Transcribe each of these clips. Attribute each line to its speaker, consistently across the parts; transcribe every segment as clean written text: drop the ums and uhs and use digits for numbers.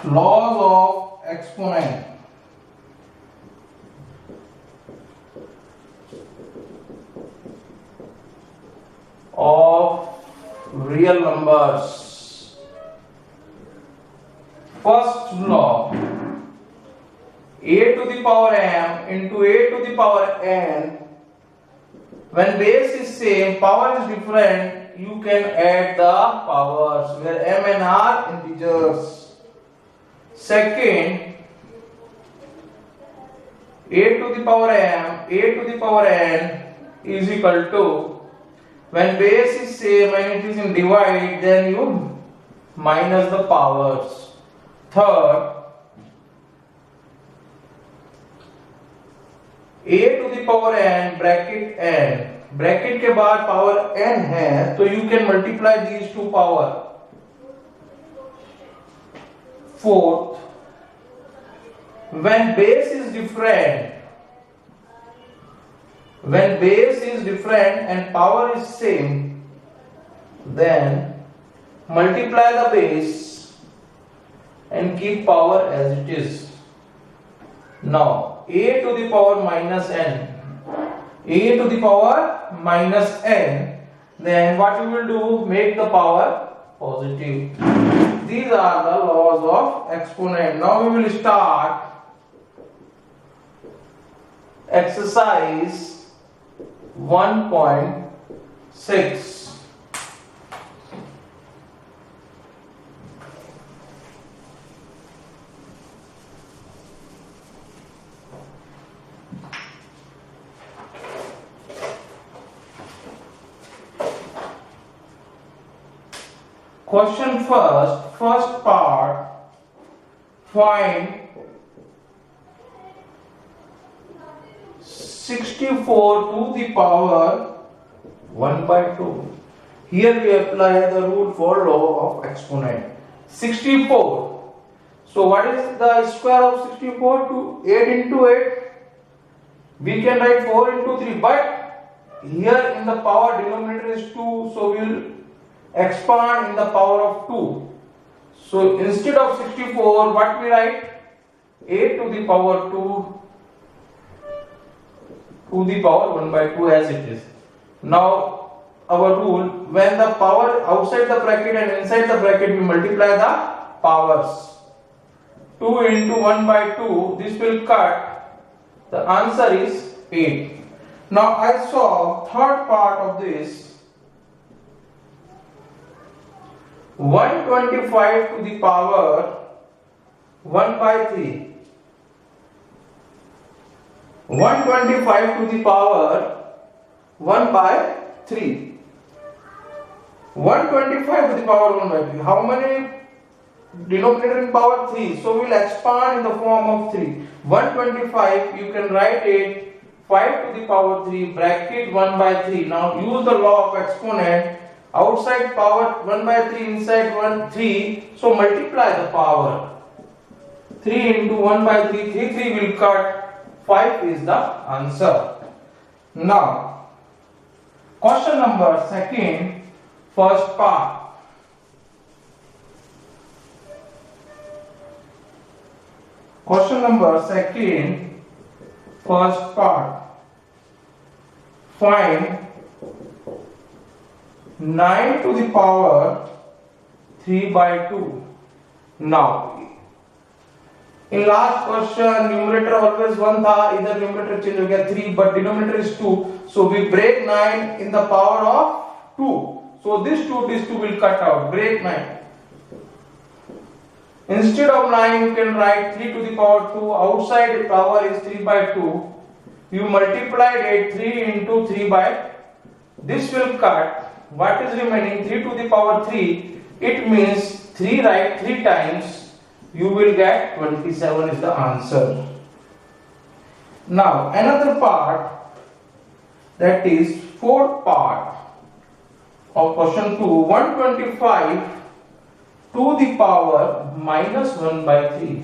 Speaker 1: Laws of exponent. Of real numbers. First law, a to the power m into a to the power n. When base is same, power is different, you can add the powers where m and r integers. Second, a to the power m, a to the power n is equal to, when base is same and it is in divide, then you minus the powers. Third, a to the power n bracket के बाद power n है तो you can multiply these two power. Fourth, when base is different and power is same, then multiply the base and keep power as it is. Now a to the power minus n, then what you will do, make the power positive. These are the laws of exponent. Now we will start exercise 1.6. Question first part, find 64 to the power 1 by 2. Here we apply the rule for law of exponent. 64. So what is the square of 64? To 8 into 8. We can write 4 into 3, but here in the power denominator is 2, so we will expand in the power of 2. So instead of 64, what we write? 8 to the power 2 to the power 1 by 2 as it is. Now our rule, when the power outside the bracket and inside the bracket, we multiply the powers. 2 into 1 by 2, this will cut. The answer is 8. Now I solve third part of this. 125 to the power 1 by 3. 125 to the power 1 by 3. 125 to the power 1 by 3. How many denominator in power? 3. So we will expand in the form of 3. 125, you can write it 5 to the power 3 bracket 1 by 3. Now use the law of exponent. Outside power 1 by 3, inside 1 3. So multiply the power. 3 into 1 by 3, 3 will cut. 5 is the answer. Now, question number second, first part. Question number second, first part. Find 9 to the power 3 by 2. Now, in last question, numerator always 1 था, इधर numerator change हो गया 3, but denominator is 2. So we break 9 in the power of 2. So this 2 will cut out. Break 9. Instead of 9, you can write 3 to the power 2. Outside the power is 3 by 2. You multiplied it 3 into 3 by. This will cut. What is remaining? 3 to the power 3. It means 3 write 3 times. You will get 27 is the answer. Now another part, that is fourth part of question 2. 125 to the power minus 1 by 3.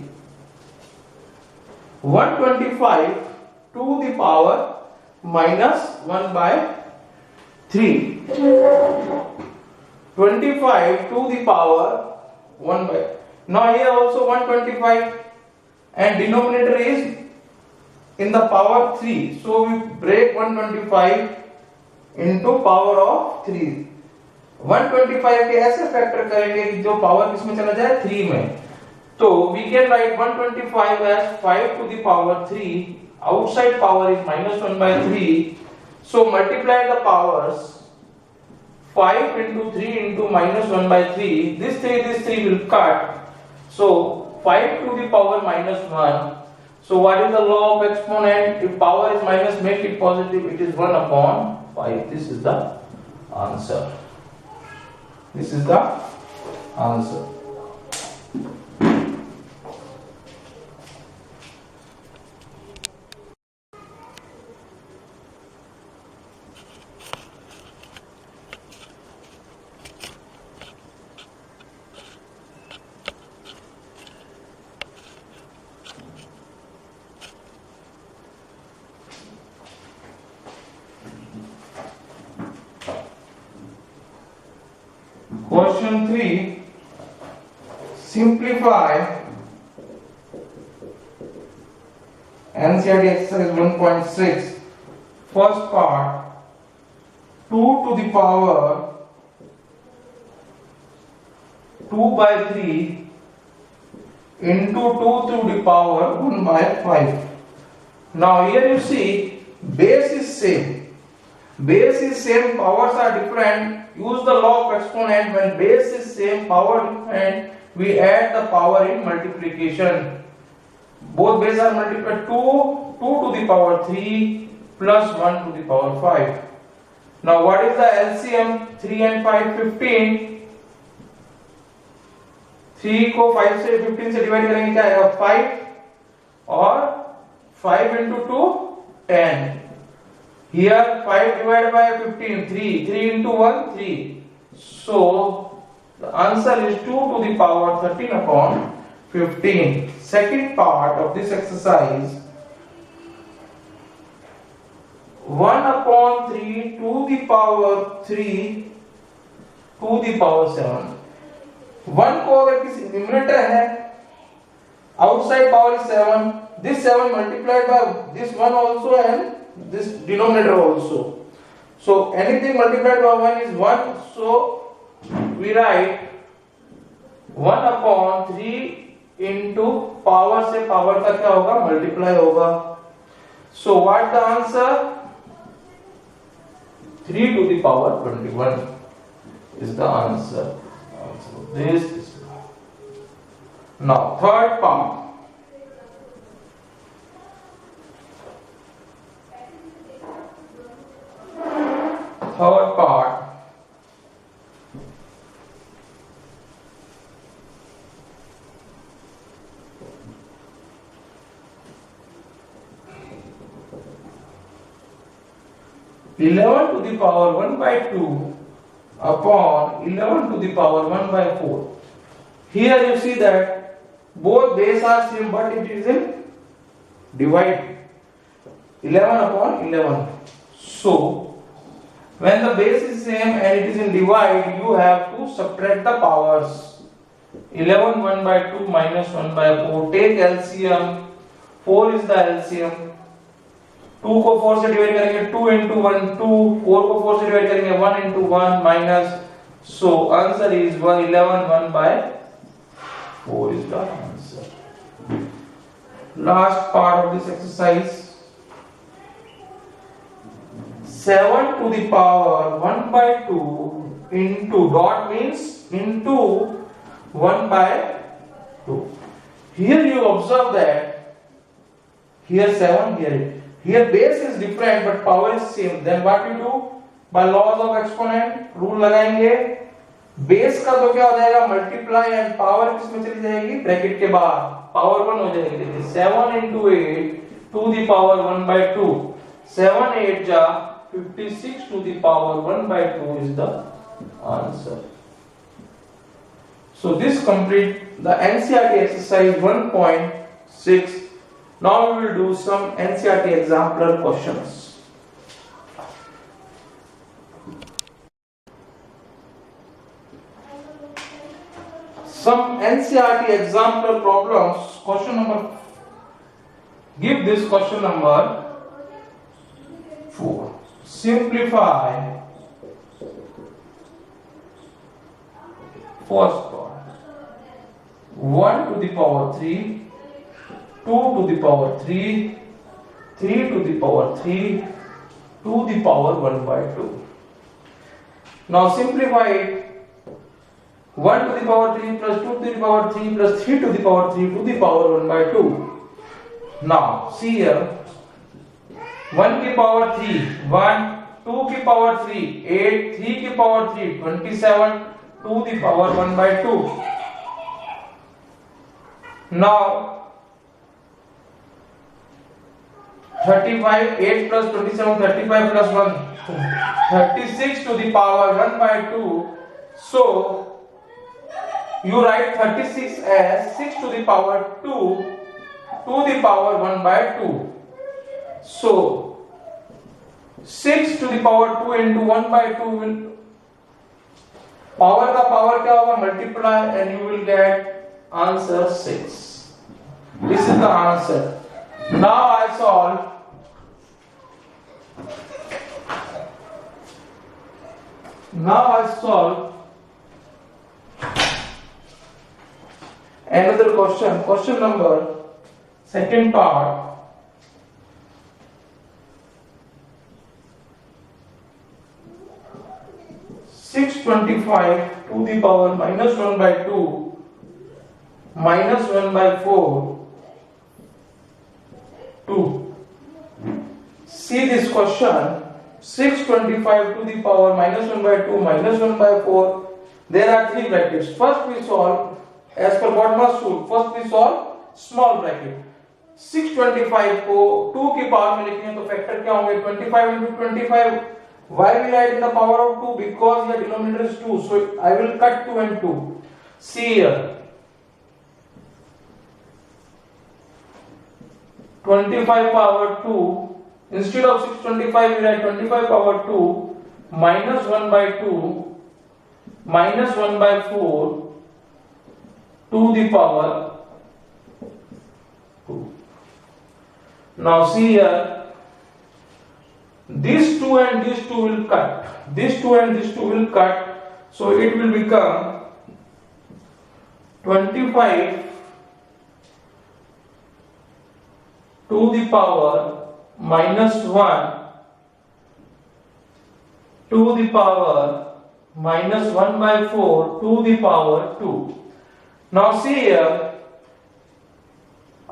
Speaker 1: 125 to the power minus 1 by 3. 25 to the power 1 by. Now here also 125 and denominator is in the power 3. So we break 125 into power of 3. 125 के ऐसे factor करेंगे कि जो power किसमें चला जाए 3 में. So we can write 125 as 5 to the power 3. Outside power is minus 1 by 3. So multiply the powers. 5 into 3 into minus 1 by 3. This 3 will cut. So 5 to the power minus 1. So what is the law of exponent? If power is minus, make it positive. It is 1 upon 5. This is the answer. This is the answer. Question 3. Simplify NCERT exercise 1.6. First part, 2 to the power 2 by 3 into 2 to the power 1 by 5. Now here you see base is same. Base is same, powers are different. Use the law of exponent. When base is same, power different, we add the power in multiplication. Both base are multiplied. 2 to the power 3 plus 1 to the power 5. Now what is the LCM? 3 and 5, 15. 3 को 5 से 15 से divide करेंगे क्या आएगा 5 और 5 into 2 10. Here 5 divided by 15 3 into 1 3. So the answer is 2 to the power 13 upon 15. Second part of this exercise, 1 upon 3 to the power 3 to the power 7. 1 को अगर किसी न्यूमरेटर है, outside power is 7, this 7 multiplied by this 1 also and this denominator also. So anything multiplied by 1 is 1. So we write 1 upon 3 into power से power का क्या होगा multiply होगा. So what the answer? 3 to the power 21 is the answer. This is now third part. Third part, (11 to the power 1 by 2 upon 11 to the power 1 by 4. Here you see that both base are same, but it is in divide. 11 upon 11. So when the base is same and it is in divide, you have to subtract the powers. 11 1 by 2 minus 1 by 4. Take LCM. 4 is the LCM. 2 को 4 से divide करेंगे 2 into 1 2. 4 को 4 से divide करेंगे 1 into 1 minus. So answer is 11 1 by 4 is the answer. Last part of this exercise. 7 to the power 1 by 2 into dot means into 1 by 2. Here you observe that here 7, here base is different but power is same. Then what you do? By laws of exponent rule लगाएंगे. Base का तो क्या हो जाएगा multiply and power किसमें चली जाएगी bracket के बाहर पावर 1 हो जाएगी. देखिए 7 into 8 to the power 1 by 2. 7 8 जा 56 to the power 1 by 2 is the answer. So this complete the NCERT exercise 1.6. Now we will do some NCERT exemplar questions. Some NCERT example problems. Question number. Give this question number 4. Simplify first part. 1 to the power 3, 2 to the power 3, 3 to the power 3, to the power 1 by 2. Now simplify it. 1 to the power 3 plus 2 to the power 3 plus 3 to the power 3 to the power 1 by 2. Now see here. 1 की power 3 1, 2 की power 3 8, 3 की power 3 27, to the power 1 by 2. Now 35, 8 plus 27, 35 plus 1, 36 to the power 1 by 2. So you write 36 as 6 to the power 2 to the power 1 by 2. So 6 to the power 2 into 1 by 2 will power का power क्या होगा, multiply, and you will get answer 6. This is the answer. Now I solve another question. Question number second part. 625 to the power minus 1 by 2 minus 1 by 4 2. See this question. 625 to the power minus 1 by 2 minus 1 by 4. There are 3 brackets. First we solve as per Bodmer's rule. First we solve small bracket. 625 को 2 की power में लिखेंगे तो factor क्या होंगे, 25 into 25. Why we write in the power of 2? Because the denominator is 2. So I will cut 2 and 2. See here. 25 power 2. Instead of 625 we write 25 power 2 minus 1 by 2 minus 1 by 4 to the power 2. Now see here. These 2 and these 2 will cut. These 2 and these 2 will cut. So it will become 25 to the power minus 1 to the power minus 1 by 4 to the power 2. Now see here.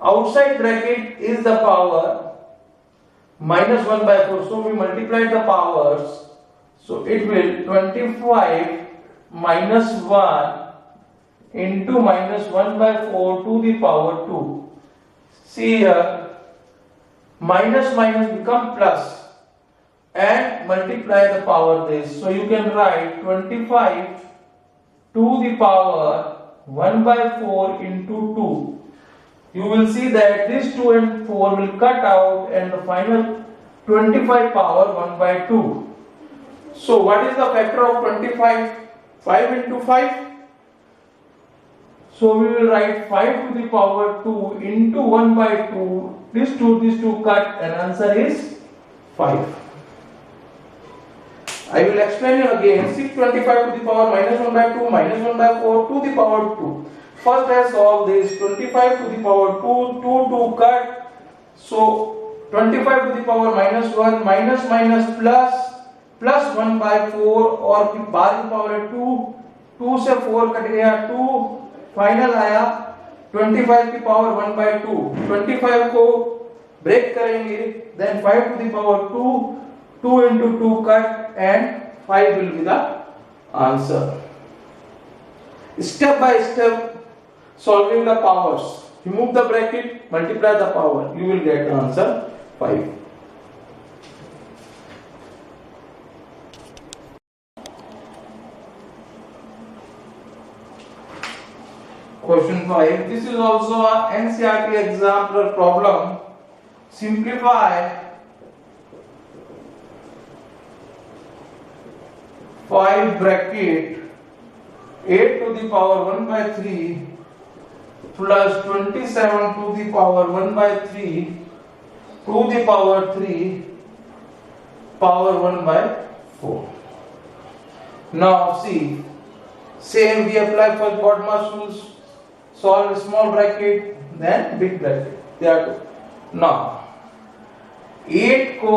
Speaker 1: Outside bracket is the power minus 1 by 4. So we multiply the powers. So it will 25 minus 1 into minus 1 by 4 to the power 2. See here. Minus minus become plus and multiply the power this. So you can write 25 to the power 1 by 4 into 2. You will see that this 2 and 4 will cut out and the final 25 power 1 by 2. So what is the factor of 25? 5 into 5. So we will write 5 to the power 2 into 1 by 2. These two cut and answer is 5. I will explain you again. 625 to the power minus 1 by 2 minus 1 by 4 to the power 2. First I solve this. 25 to the power 2 cut. So 25 to the power minus 1 minus minus plus 1 by 4 और बाद की power है 2. 2 से 4 cut गया 2. Final आया 25 की power 1 by 2. 25 को break करेंगे. Then 5 to the power 2. 2 into 2 cut and 5 will be the answer. Step by step solving the powers. Remove the bracket, multiply the power. You will get the answer 5. Question 5. This is also a NCERT example problem. Simplify 5 bracket 8 to the power 1 by 3 plus 27 to the power 1 by 3 to the power 3 power 1 by 4. Now see, same we apply for BODMAS rules. Solve small bracket then big bracket. There are two. Now 8 को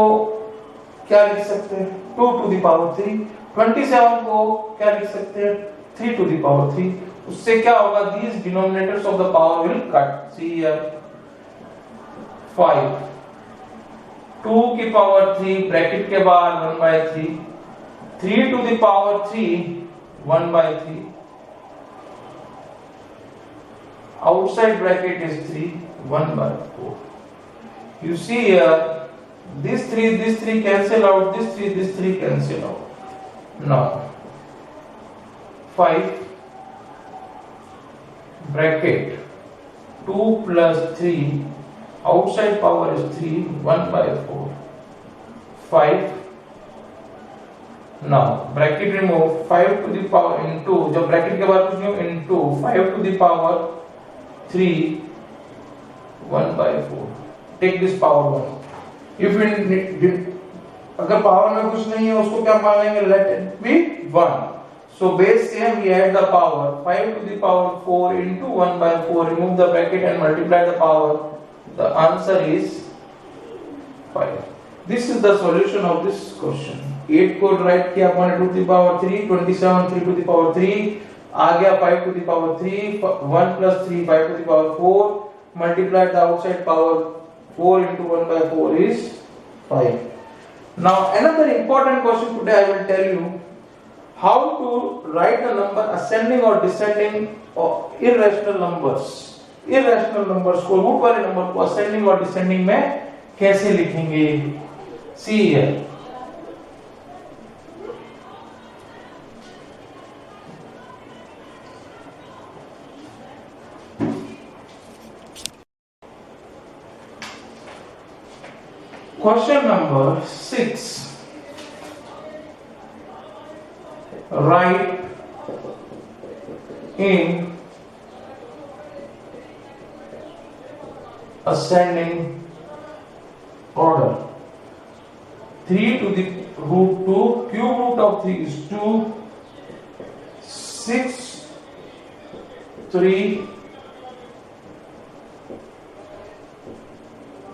Speaker 1: क्या लिख सकते हैं 2 to the power 3, 27 को क्या लिख सकते हैं 3 to the power 3. उससे क्या होगा, these denominators of the power will cut. See here 5 2 की पावर 3 ब्रैकेट के बाद 1 by 3, 3 to the power 3 1 by 3, outside bracket is 3 1 by 4. You see here this 3 cancel out, this 3 cancel out. Now 5 bracket 2 plus 3 outside power is 3 1 by 4 5. Now bracket remove 5 to the power into, जब bracket के बाद कुछ नहीं into 5 to the power 3 1 by 4. Take this power 1. If अगर power में कुछ नहीं है उसको क्या मान लेंगे, let it be 1. So base same, we add the power 5 to the power 4 into 1 by 4, remove the bracket and multiply the power. The answer is 5. This is the solution of this question. 8 को write किया 1 to the power 3, 27 3 to the power 3, आ गया 5 to the power 3, 1 plus 3 5 to the power 4, multiply the outside power 4 into 1 by 4 is 5. Now another important question today I will tell you how to write a number ascending or descending or irrational numbers. Irrational numbers को root वाले number को ascending और descending में कैसे लिखेंगे. See here. Question number 6. Write in ascending order. 3 to the root 2, cube root of 3 is 2, 6, 3,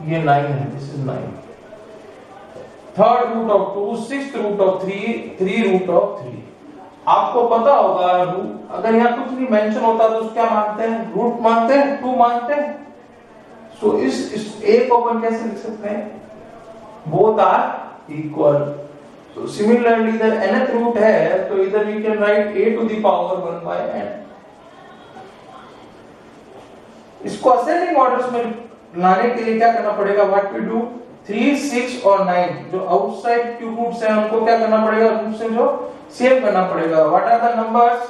Speaker 1: ये 9 है, this is 9. Third root of 2, sixth root of 3, 3 root of 3. आपको पता होगा अगर यहाँ कुछ नहीं मेंशन होता तो क्या मानते हैं, रूट मानते हैं, 2 मानते हैं. सो इस a को अपन कैसे लिख सकते हैं, both are equal. So similarly इधर nth रूट है तो इधर we can write a to the power 1 by n. इसको असेंडिंग ऑर्डर्स में लाने के लिए क्या करना पड़ेगा, व्हाट वी डू, 3 6 और 9 जो आउटसाइड क्यूब रूट्स हैं उनको क्या करना पड़ेगा, रूट से जो सेव करना पड़ेगा. What are the numbers,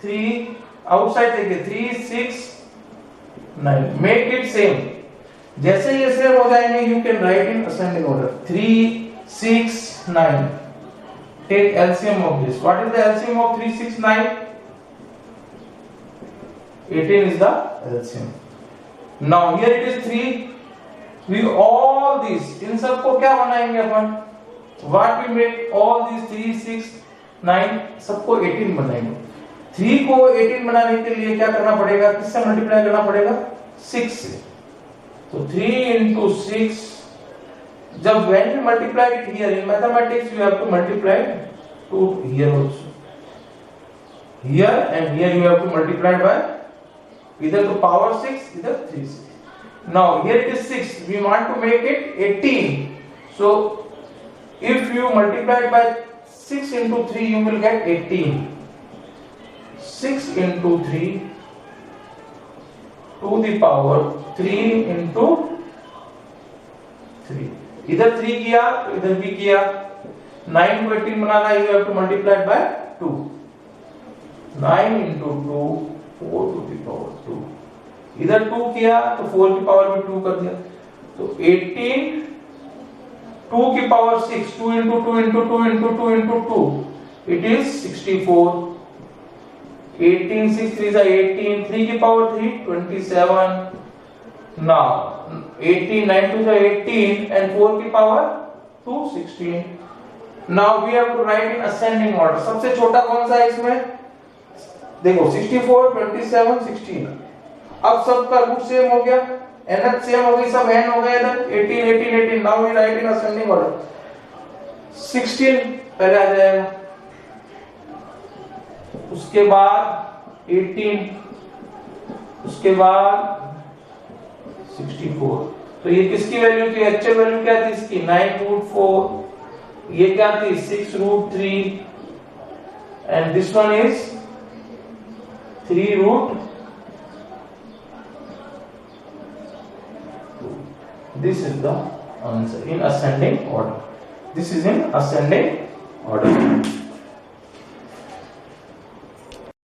Speaker 1: 3 outside देखिए 3 6 9, मेक इट सेम. जैसे ये सेम हो जाएंगे you can write in ascending order 3 6 9. Take LCM of this. What is the LCM of 3 6 9, 18 is the LCM. Now here it is 3. We all these इन सब को क्या बनाएंगे अपन, what we make all these 3 6 9 सबको 18 बनाएंगे. 3 को 18 बनाने के लिए क्या करना पड़ेगा, किससे मल्टीप्लाई करना पड़ेगा, 6 से. तो 3 into 6. जब when you multiply it here in mathematics you have to multiply to here also. Here and here you have to multiply by either to power 6 either 3 6. Now here it is 6, we want to make it 18. So if you multiply it by 6 into 3 you will get 18. 6 into 3 to the power 3 into 3. इधर 3 किया तो इधर भी किया. 9 को 18 बनाना है, you have to multiply it by 2. 9 into 2 4 to the power 2. इधर 2 किया तो 4 की पावर में 2 कर दिया. तो 18 2 की power 6, 2 into 2 into 2 into 2 into 2, it is 64. 18 6 3 is 18, 3 की पावर 3 27. Now 18 9 2 is 18 and 4 की power 2 16. Now we have to write in ascending order. सबसे छोटा कौन सा है इसमें? देखो 64 27 16. अब सबका रूट सेम हो गया, nth सेम हो गई, सब n हो गए इधर 18 18 18. Now we write in ascending order. 16 पहले आ जाएगा, उसके बाद 18, उसके बाद 64. तो ये किसकी वैल्यू थी? एक्चुअल वैल्यू क्या थी इसकी? 9√4. ये क्या थी? 6√3. And this one is 3√2. This is the answer in ascending order. This is in ascending order.